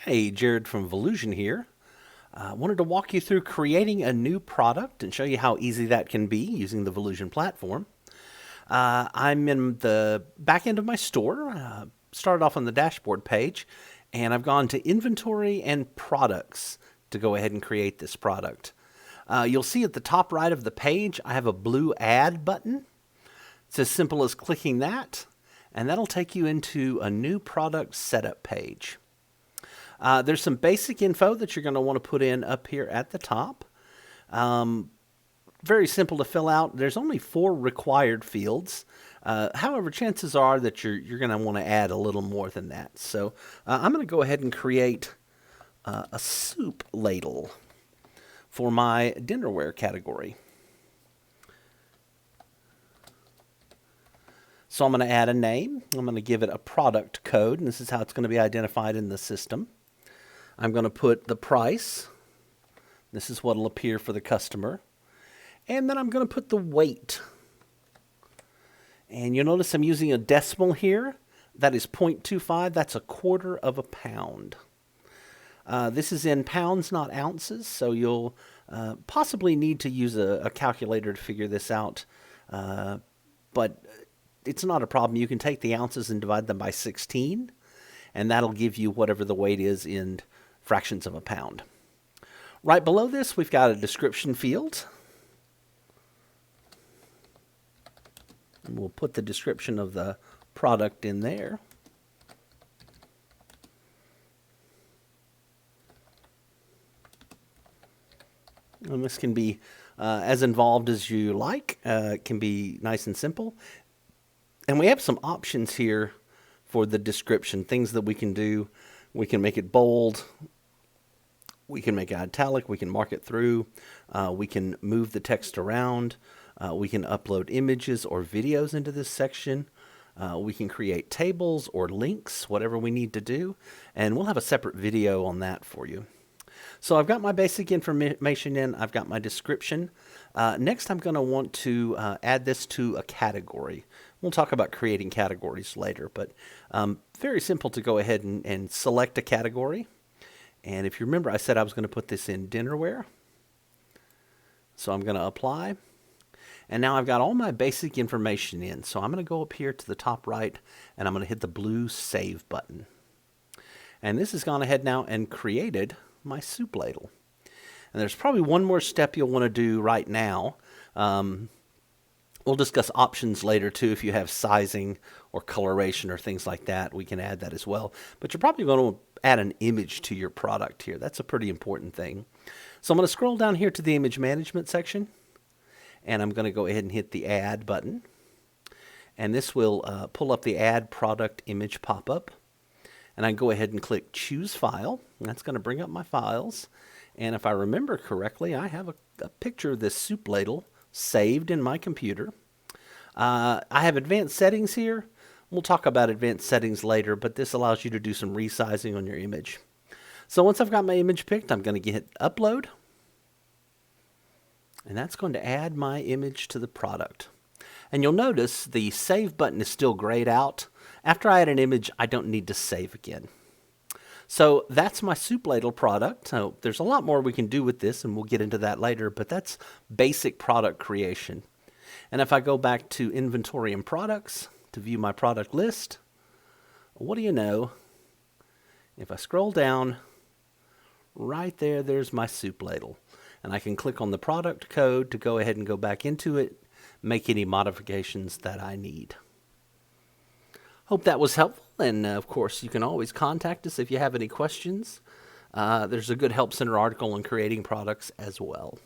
Hey, Jared from Volusion here. I wanted to walk you through creating a new product and show you how easy that can be using the Volusion platform. I'm in the back end of my store, started off on the dashboard page, and I've gone to inventory and products to go ahead and create this product. You'll see at the top right of the page, I have a blue add button. It's as simple as clicking that, and that'll take you into a new product setup page. There's some basic info that you're going to want to put in up here at the top. Very simple to fill out. There's only 4 required fields. However, chances are that you're going to want to add a little more than that. So I'm going to go ahead and create a soup ladle for my dinnerware category. So I'm going to add a name. I'm going to give it a product code, and this is how it's going to be identified in the system. I'm going to put the price. This is what will appear for the customer. And then I'm going to put the weight. And you'll notice I'm using a decimal here. That is 0.25. That's a quarter of a pound. This is in pounds, not ounces, so you'll possibly need to use a calculator to figure this out. But it's not a problem. You can take the ounces and divide them by 16, and that'll give you whatever the weight is in fractions of a pound. Right below this, we've got a description field. And we'll put the description of the product in there. And this can be as involved as you like. It can be nice and simple. And we have some options here for the description, things that we can do. We can make it bold. We can make it italic. We can mark it through. We can move the text around. We can upload images or videos into this section. We can create tables or links, whatever we need to do. And we'll have a separate video on that for you. So I've got my basic information in. I've got my description. Next, I'm going to want to add this to a category. We'll talk about creating categories later, but very simple to go ahead and select a category. And if you remember, I said I was going to put this in dinnerware. So I'm going to apply. And now I've got all my basic information in. So I'm going to go up here to the top right, and I'm going to hit the blue Save button. And this has gone ahead now and created my soup ladle. And there's probably one more step you'll want to do right now. We'll discuss options later too. If you have sizing or coloration or things like that, we can add that as well. But you're probably going to add an image to your product here. That's a pretty important thing. So I'm going to scroll down here to the image management section, and I'm going to go ahead and hit the add button. And this will pull up the add product image pop-up. And I can go ahead and click choose file. And that's going to bring up my files. And if I remember correctly, I have a picture of this soup ladle saved in my computer. I have advanced settings here. We'll talk about advanced settings later, but this allows you to do some resizing on your image. So once I've got my image picked, I'm going to hit upload. And that's going to add my image to the product. And you'll notice the save button is still grayed out. After I add an image, I don't need to save again. So that's my soup ladle product. So there's a lot more we can do with this, and we'll get into that later, but that's basic product creation. And if I go back to inventory and products to view my product list, what do you know? If I scroll down, right there, there's my soup ladle. And I can click on the product code to go ahead and go back into it, make any modifications that I need. Hope that was helpful, and of course you can always contact us if you have any questions. There's a good Help Center article on creating products as well.